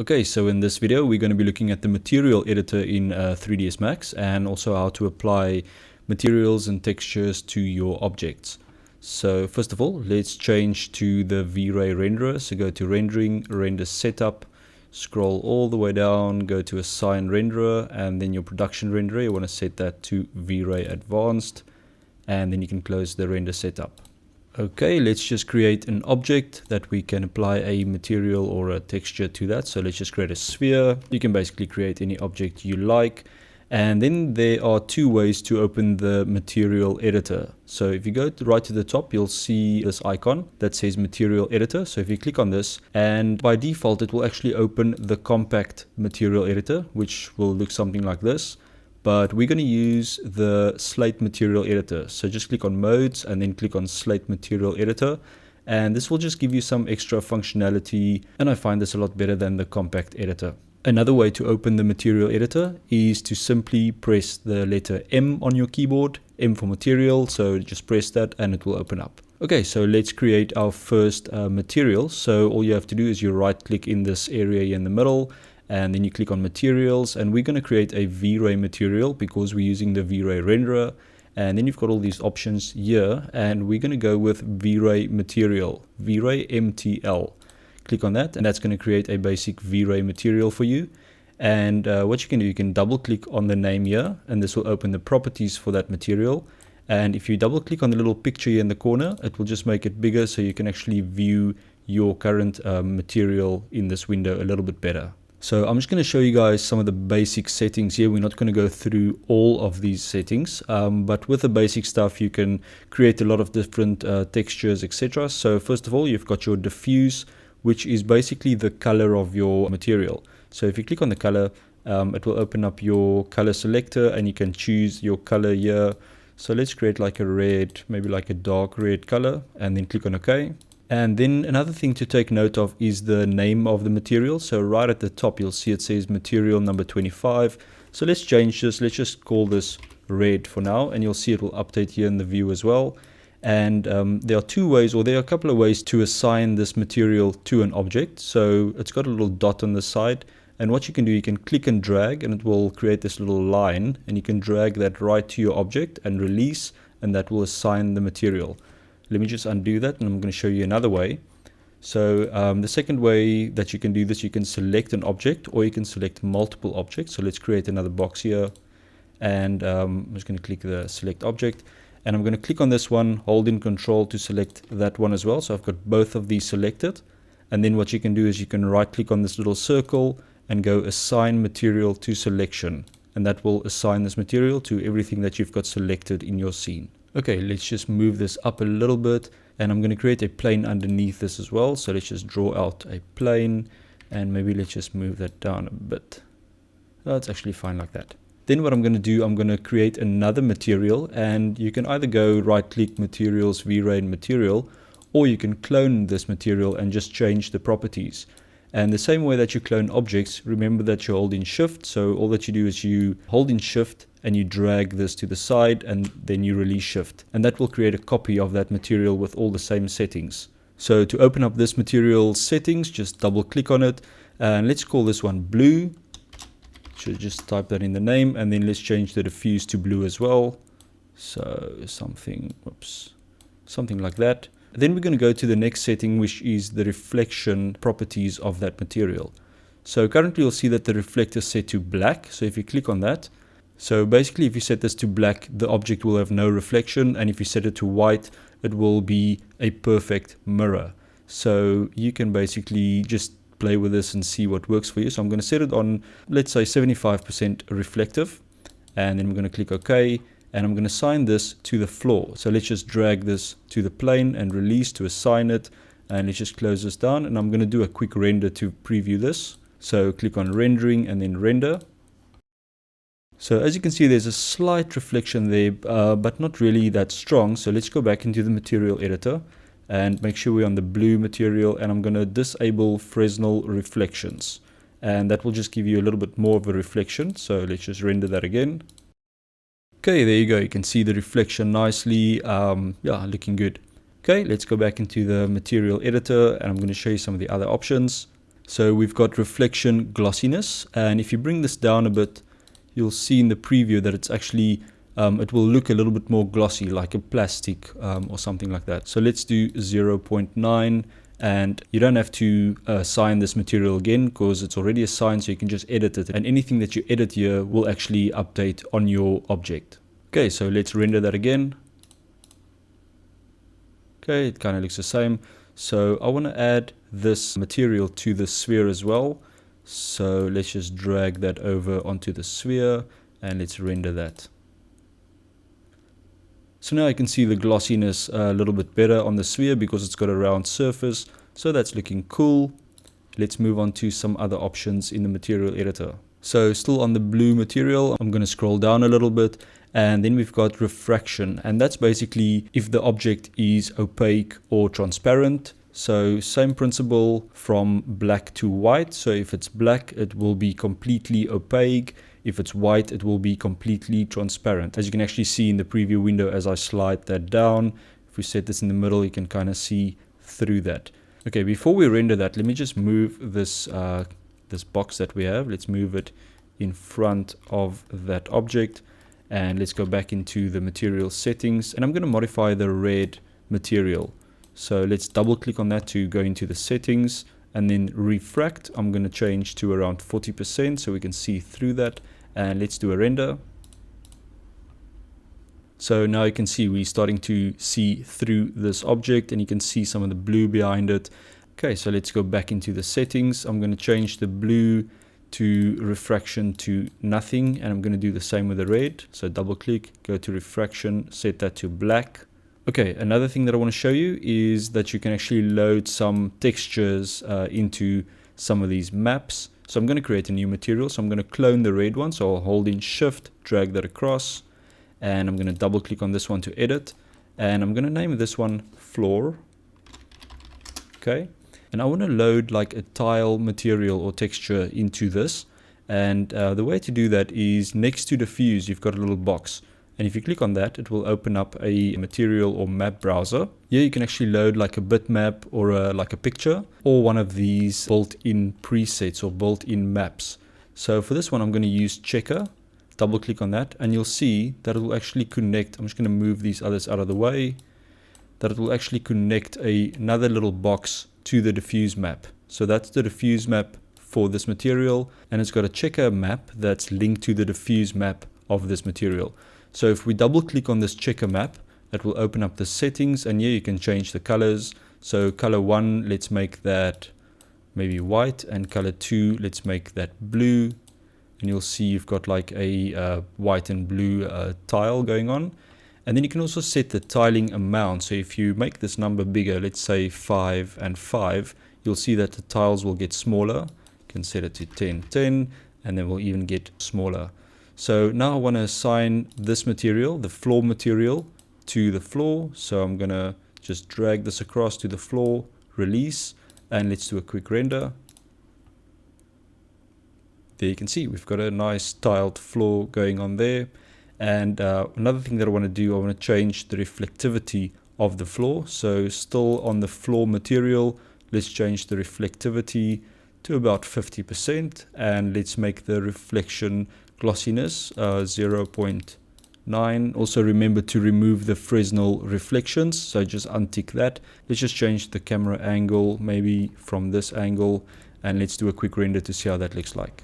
Okay, so in this video we're going to be looking at the material editor in 3ds Max and also how to apply materials and textures to your objects. So first of all, let's change to the V-Ray renderer. So go to rendering, render setup, scroll all the way down, go to assign renderer, and then your production renderer, you want to set that to V-Ray advanced, and then you can close the render setup. Okay, let's just create an object that we can apply a material or a texture to that. So let's just create a sphere. You can basically create any object you like. And then there are two ways to open the material editor. So if you go right to the top, you'll see this icon that says material editor. So if you click on this, and by default, it will actually open the compact material editor, which will look something like this. But we're going to use the slate material editor. So just click on modes and then click on slate material editor. And this will just give you some extra functionality. And I find this a lot better than the compact editor. Another way to open the material editor is to simply press the letter M on your keyboard, M for material. So just press that and it will open up. Okay, so let's create our first material. So all you have to do is you right click in this area in the middle, and then you click on materials, and we're going to create a V-Ray material because we're using the V-Ray renderer. And then you've got all these options here, and we're going to go with V-Ray material, V-Ray MTL. Click on that, and that's going to create a basic V-Ray material for you. And what you can do, you can double click on the name here, and this will open the properties for that material. And if you double click on the little picture here in the corner, it will just make it bigger so you can actually view your current material in this window a little bit better. So I'm just going to show you guys some of the basic settings here. We're not going to go through all of these settings, but with the basic stuff, you can create a lot of different textures, etc. So first of all, you've got your diffuse, which is basically the color of your material. So if you click on the color, it will open up your color selector and you can choose your color here. So let's create like a red, maybe like a dark red color, and then click on OK. And then another thing to take note of is the name of the material. So right at the top, you'll see it says material number 25. So let's change this. Let's just call this red for now. And you'll see it will update here in the view as well. And there are two ways, or there are a couple of ways to assign this material to an object. So it's got a little dot on the side. And what you can do, you can click and drag, and it will create this little line. And you can drag that right to your object and release, and that will assign the material. Let me just undo that, and I'm going to show you another way. So the second way that you can do this, you can select an object or you can select multiple objects. So let's create another box here, and I'm just going to click the select object, and I'm going to click on this one, hold in control to select that one as well. So I've got both of these selected, and then what you can do is you can right click on this little circle and go assign material to selection, and that will assign this material to everything that you've got selected in your scene. Okay, let's just move this up a little bit, and I'm going to create a plane underneath this as well. So let's just draw out a plane, and maybe let's just move that down a bit. That's actually fine like that. Then what I'm going to do, I'm going to create another material, and you can either go right click materials, V-Ray material, or you can clone this material and just change the properties. And the same way that you clone objects, remember that you hold in shift. So all that you do is you hold in shift and you drag this to the side, and then you release shift. And that will create a copy of that material with all the same settings. So to open up this material settings, just double click on it. And let's call this one blue. Should just type that in the name, and then let's change the diffuse to blue as well. So something like that. Then we're going to go to the next setting, which is the reflection properties of that material. So currently you'll see that the reflector is set to black. So if you click on that, so basically if you set this to black, the object will have no reflection. And if you set it to white, it will be a perfect mirror. So you can basically just play with this and see what works for you. So I'm going to set it on, let's say 75% reflective. And then I'm going to click OK. And I'm going to assign this to the floor. So let's just drag this to the plane and release to assign it. And let's just close this down. And I'm going to do a quick render to preview this. So click on rendering and then render. So as you can see, there's a slight reflection there, but not really that strong. So let's go back into the material editor and make sure we're on the blue material. And I'm going to disable Fresnel reflections. And that will just give you a little bit more of a reflection. So let's just render that again. Okay, there you go. You can see the reflection nicely. Yeah, looking good. Okay, let's go back into the material editor, and I'm going to show you some of the other options. So we've got reflection glossiness, and if you bring this down a bit, you'll see in the preview that it's actually it will look a little bit more glossy, like a plastic or something like that. So let's do 0.9, and you don't have to assign this material again because it's already assigned, so you can just edit it, and anything that you edit here will actually update on your object. Okay, so let's render that again. Okay, it kind of looks the same. So I want to add this material to the sphere as well. So let's just drag that over onto the sphere and let's render that. So now I can see the glossiness a little bit better on the sphere because it's got a round surface. So that's looking cool. Let's move on to some other options in the material editor. So still on the blue material, I'm going to scroll down a little bit. And then we've got refraction, and that's basically if the object is opaque or transparent. So same principle from black to white. So if it's black, it will be completely opaque. If it's white, it will be completely transparent. As you can actually see in the preview window as I slide that down, if we set this in the middle, you can kind of see through that. Okay, before we render that, let me just move this this box that we have. Let's move it in front of that object. And let's go back into the material settings, and I'm going to modify the red material. So let's double click on that to go into the settings, and then refract I'm going to change to around 40% so we can see through that, and let's do a render. So now you can see we're starting to see through this object, and you can see some of the blue behind it. Okay, so let's go back into the settings. I'm going to change the blue to refraction to nothing, and I'm going to do the same with the red. So double click, go to refraction, set that to black. Okay, another thing that I want to show you is that you can actually load some textures into some of these maps. So I'm going to create a new material. So I'm going to clone the red one. So I'll hold in shift, drag that across, and I'm going to double click on this one to edit, and I'm going to name this one floor. Okay. And I want to load like a tile material or texture into this. And the way to do that is next to diffuse, you've got a little box. And if you click on that, it will open up a material or map browser. Here you can actually load like a bitmap or like a picture, or one of these built-in presets or built-in maps. So for this one, I'm going to use checker. Double click on that, and you'll see that it will actually connect. I'm just going to move these others out of the way. That it will actually connect another little box to the diffuse map. So that's the diffuse map for this material, and it's got a checker map that's linked to the diffuse map of this material. So if we double click on this checker map, that will open up the settings, and here you can change the colors. So color 1, let's make that maybe white, and color 2, let's make that blue. And you'll see you've got like a white and blue tile going on. And then you can also set the tiling amount. So if you make this number bigger, let's say 5 and 5, you'll see that the tiles will get smaller. You can set it to 10, 10, and then we'll even get smaller. So now I want to assign this material, the floor material, to the floor. So I'm going to just drag this across to the floor, release, and let's do a quick render. There you can see we've got a nice tiled floor going on there. And another thing that I want to do, I want to change the reflectivity of the floor. So still on the floor material, let's change the reflectivity to about 50%, and let's make the reflection glossiness 0.9. Also remember to remove the Fresnel reflections, so just untick that. Let's just change the camera angle maybe from this angle, and let's do a quick render to see how that looks like.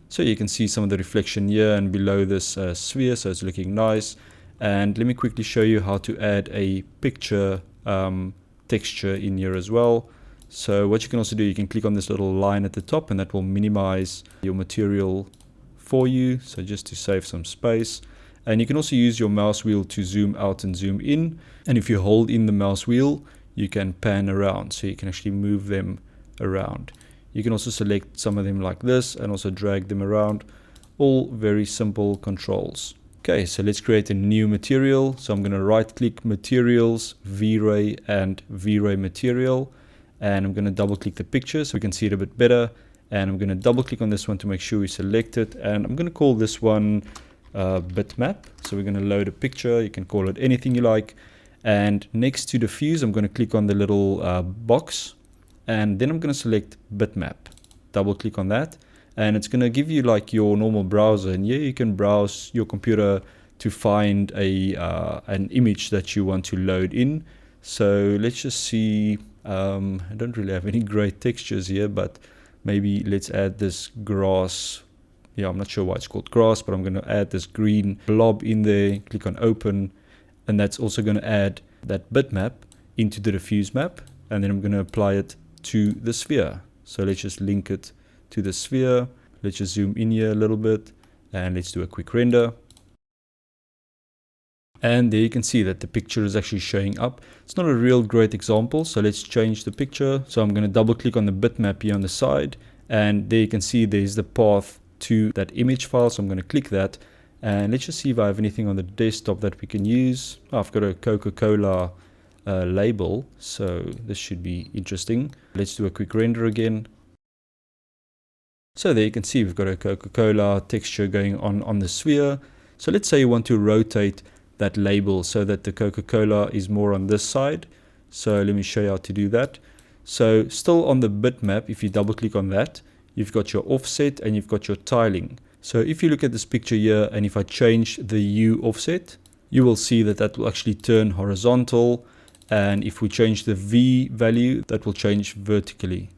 So you can see some of the reflection here and below this sphere, so it's looking nice. And let me quickly show you how to add a picture texture in here as well. So what you can also do, you can click on this little line at the top, and that will minimize your material for you, so just to save some space. And you can also use your mouse wheel to zoom out and zoom in, and if you hold in the mouse wheel, you can pan around, so you can actually move them around. You can also select some of them like this and also drag them around. All very simple controls. Okay, so let's create a new material. So I'm going to right click materials, V-Ray and V-Ray material. And I'm going to double click the picture so we can see it a bit better. And I'm going to double click on this one to make sure we select it. And I'm going to call this one bitmap. So we're going to load a picture. You can call it anything you like. And next to diffuse, I'm going to click on the little box, and then I'm going to select bitmap. Double click on that, and it's going to give you like your normal browser, and here you can browse your computer to find an image that you want to load in. So let's just see. I don't really have any great textures here, but maybe let's add this grass. Yeah, I'm not sure why it's called grass, but I'm going to add this green blob in there. Click on open, and that's also going to add that bitmap into the diffuse map, and then I'm going to apply it to the sphere. So let's just link it to the sphere. Let's just zoom in here a little bit, and let's do a quick render. And there you can see that the picture is actually showing up. It's not a real great example, so let's change the picture. So I'm going to double click on the bitmap here on the side, and there you can see there's the path to that image file. So I'm going to click that, and let's just see if I have anything on the desktop that we can use. Oh, I've got a Coca-Cola label, so this should be interesting. Let's do a quick render again. So there you can see we've got a Coca-Cola texture going on the sphere. So let's say you want to rotate that label so that the Coca-Cola is more on this side. So let me show you how to do that. So still on the bitmap, if you double click on that, you've got your offset and you've got your tiling. So if you look at this picture here, and if I change the U offset, you will see that that will actually turn horizontal. And if we change the V value, that will change vertically.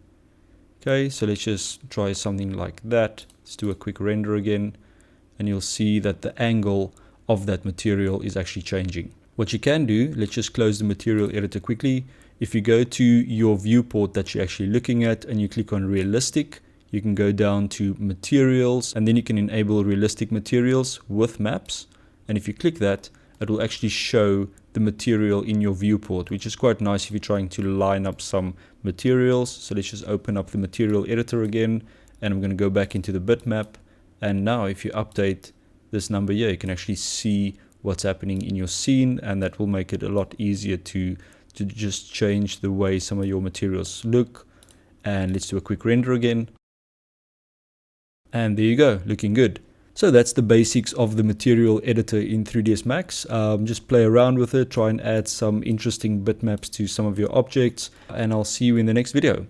Okay, so let's just try something like that. Let's do a quick render again, and you'll see that the angle of that material is actually changing. What you can do, let's just close the material editor quickly. If you go to your viewport that you're actually looking at and you click on realistic, you can go down to materials, and then you can enable realistic materials with maps. And if you click that, it will actually show the material in your viewport, which is quite nice if you're trying to line up some materials. So let's just open up the material editor again, and I'm going to go back into the bitmap. And now if you update this number here, you can actually see what's happening in your scene, and that will make it a lot easier to just change the way some of your materials look. And let's do a quick render again. And there you go, looking good. So that's the basics of the material editor in 3ds Max. Just play around with it, try and add some interesting bitmaps to some of your objects, and I'll see you in the next video.